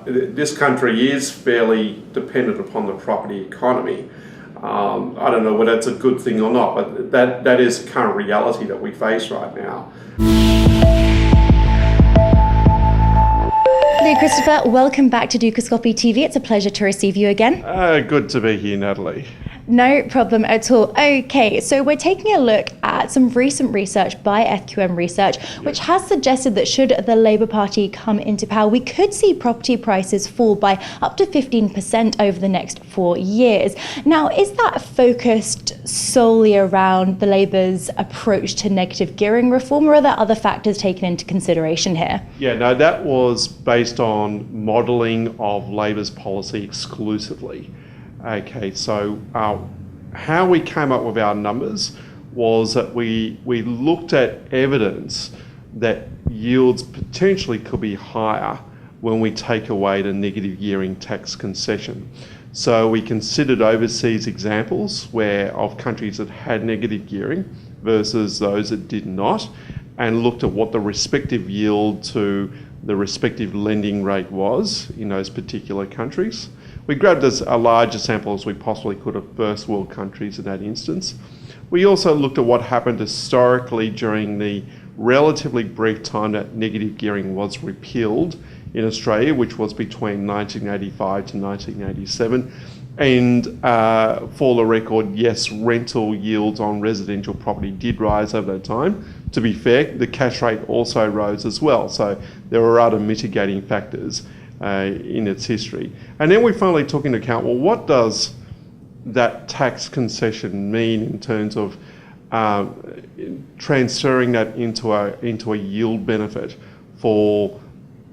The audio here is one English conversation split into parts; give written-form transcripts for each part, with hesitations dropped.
This country is fairly dependent upon the property economy. I don't know whether that's a good thing or not, but that is the current reality that we face right now. Hello Christopher, welcome back to Dukascopy TV. It's a pleasure to receive you again. Good to be here, Natalie. No problem at all. Okay, so we're taking a look at some recent research by SQM Research, which has suggested that should the Labour Party come into power, we could see property prices fall by up to 15% over the next 4 years. Now, is that focused solely around the Labour's approach to negative gearing reform, or are there other factors taken into consideration here? Yeah, no, that was based on modelling of Labor's policy exclusively. Okay, so how we came up with our numbers was that we looked at evidence that yields potentially could be higher when we take away the negative gearing tax concession. So we considered overseas examples of countries that had negative gearing versus those that did not, and looked at what the respective yield to the respective lending rate was in those particular countries. We grabbed as a larger sample as we possibly could of first world countries in that instance. We also looked at what happened historically during the relatively brief time that negative gearing was repealed in Australia, which was between 1985 to 1987. And for the record, yes, rental yields on residential property did rise over that time. To be fair, the cash rate also rose as well. So there were other mitigating factors in its history. And then we finally took into account, well, what does that tax concession mean in terms of transferring that into a yield benefit for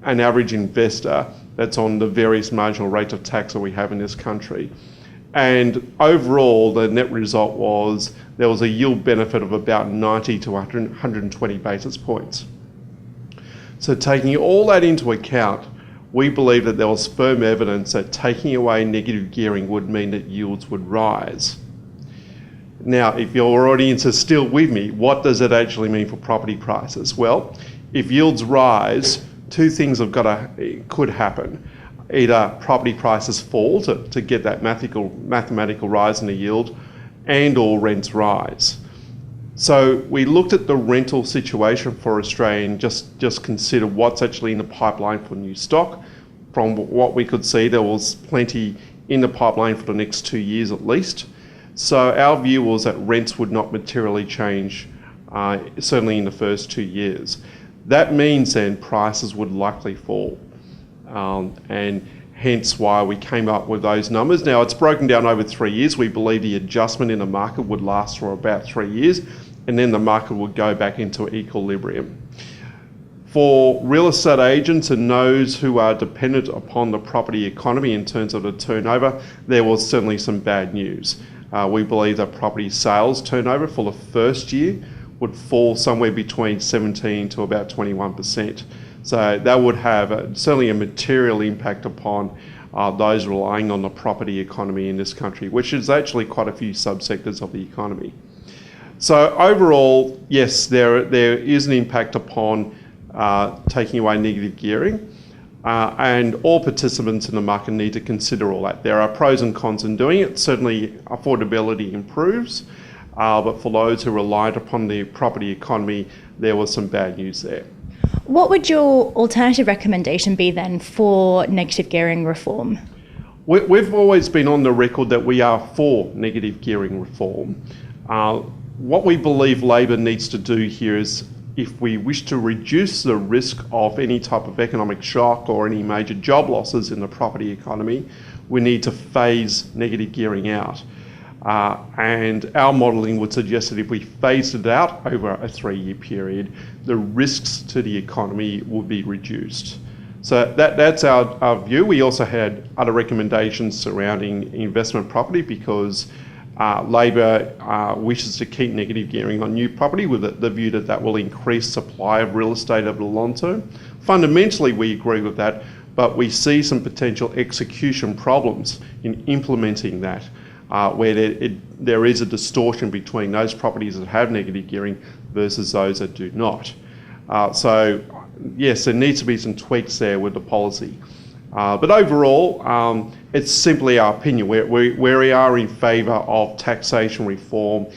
an average investor that's on the various marginal rates of tax that we have in this country. And overall, the net result was there was a yield benefit of about 90 to 120 basis points. So taking all that into account, we believe that there was firm evidence that taking away negative gearing would mean that yields would rise. Now, if your audience is still with me, what does it actually mean for property prices? Well, if yields rise, two things could happen. Either property prices fall to get that mathematical rise in the yield, and or rents rise. So we looked at the rental situation for Australia and just consider what's actually in the pipeline for new stock. From what we could see, there was plenty in the pipeline for the next 2 years at least. So our view was that rents would not materially change, certainly in the first 2 years. That means then prices would likely fall, and hence why we came up with those numbers. Now, it's broken down over 3 years. We believe the adjustment in the market would last for about 3 years, and then the market would go back into equilibrium. For real estate agents and those who are dependent upon the property economy in terms of the turnover, there was certainly some bad news. We believe that property sales turnover for the first year would fall somewhere between 17 to about 21%. So that would have certainly a material impact upon those relying on the property economy in this country, which is actually quite a few subsectors of the economy. So overall, yes, there is an impact upon taking away negative gearing, and all participants in the market need to consider all that. There are pros and cons in doing it. Certainly affordability improves, but for those who relied upon the property economy, there was some bad news there. What would your alternative recommendation be then for negative gearing reform? We've always been on the record that we are for negative gearing reform. What we believe Labor needs to do here is, if we wish to reduce the risk of any type of economic shock or any major job losses in the property economy, we need to phase negative gearing out. And our modelling would suggest that if we phased it out over a 3-year period, the risks to the economy would be reduced. So that's our view. We also had other recommendations surrounding investment property, because Labor wishes to keep negative gearing on new property with the view that that will increase supply of real estate over the long term. Fundamentally, we agree with that, but we see some potential execution problems in implementing that, where there is a distortion between those properties that have negative gearing versus those that do not. So yes, there needs to be some tweaks there with the policy. But overall, it's simply our opinion. We are in favour of taxation reform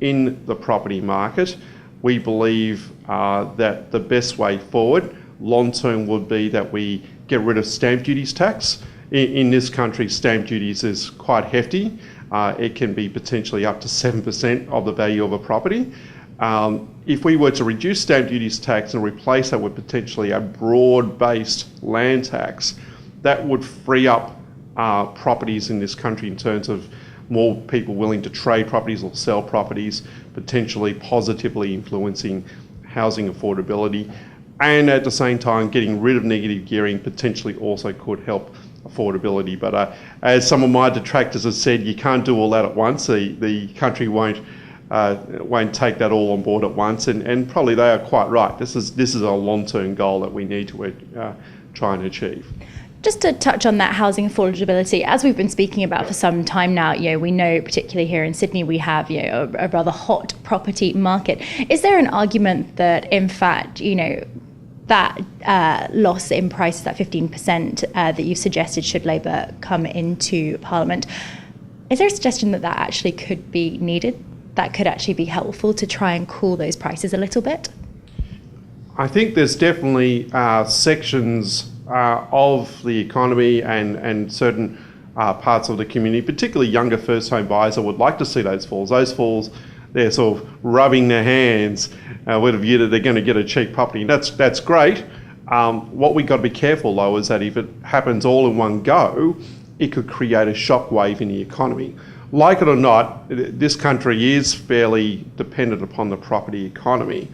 in the property market. We believe that the best way forward, long term, would be that we get rid of stamp duties tax. In this country, stamp duties is quite hefty. It can be potentially up to 7% of the value of a property. If we were to reduce stamp duties tax and replace that with potentially a broad-based land tax, that would free up properties in this country in terms of more people willing to trade properties or sell properties, potentially positively influencing housing affordability, and at the same time getting rid of negative gearing potentially also could help affordability. But as some of my detractors have said, you can't do all that at once. The country won't take that all on board at once, and probably they are quite right. This is a long-term goal that we need to try and achieve. Just to touch on that housing affordability, as we've been speaking about for some time now, we know particularly here in Sydney we have a rather hot property market. Is there an argument that in fact that loss in prices, that 15% that you've suggested should Labor come into Parliament, is there a suggestion that actually could be needed? That could actually be helpful to try and cool those prices a little bit? I think there's definitely sections of the economy and certain parts of the community, particularly younger first home buyers, that would like to see those falls. Those falls, they're sort of rubbing their hands with a view that they're going to get a cheap property. That's great. What we've got to be careful though is that if it happens all in one go, it could create a shockwave in the economy. Like it or not, this country is fairly dependent upon the property economy.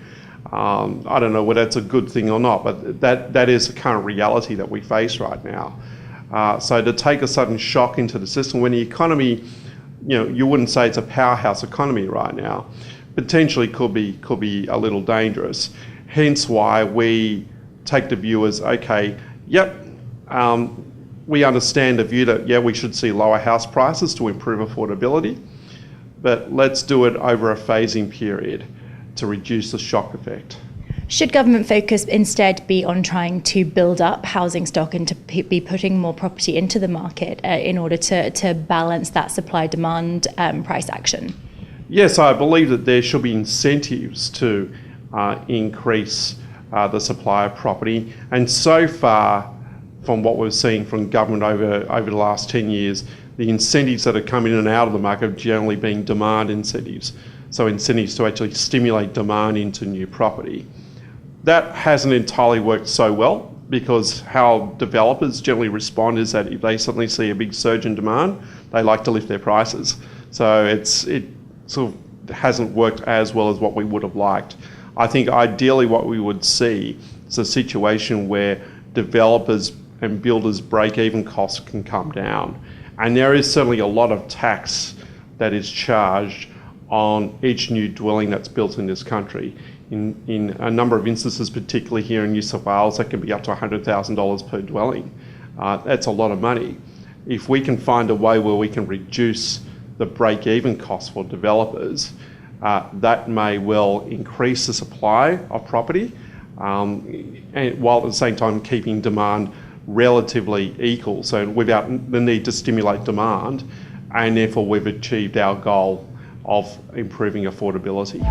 I don't know whether that's a good thing or not, but that is the current reality that we face right now. So to take a sudden shock into the system when the economy, you wouldn't say it's a powerhouse economy right now, potentially could be a little dangerous. Hence why we take the view as, okay, we understand the view that, we should see lower house prices to improve affordability, but let's do it over a phasing period to reduce the shock effect. Should government focus instead be on trying to build up housing stock and to be putting more property into the market in order to balance that supply-demand price action? Yes, I believe that there should be incentives to increase the supply of property. And so far, from what we've seen from government over the last 10 years, the incentives that have come in and out of the market have generally been demand incentives. So incentives to actually stimulate demand into new property. That hasn't entirely worked so well because how developers generally respond is that if they suddenly see a big surge in demand, they like to lift their prices. So it sort of hasn't worked as well as what we would have liked. I think ideally what we would see is a situation where developers and builders' break-even costs can come down. And there is certainly a lot of tax that is charged on each new dwelling that's built in this country. In a number of instances, particularly here in New South Wales, that can be up to $100,000 per dwelling. That's a lot of money. If we can find a way where we can reduce the break-even costs for developers, that may well increase the supply of property, and while at the same time keeping demand relatively equal, so without the need to stimulate demand, and therefore we've achieved our goal of improving affordability.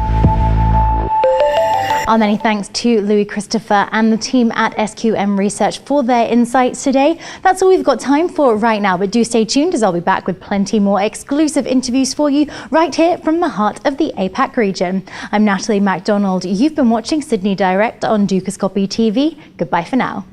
Our many thanks to Louis Christopher and the team at SQM Research for their insights today. That's all we've got time for right now, but do stay tuned as I'll be back with plenty more exclusive interviews for you right here from the heart of the APAC region. I'm Natalie MacDonald. You've been watching Sydney Direct on Dukascopy TV. Goodbye for now.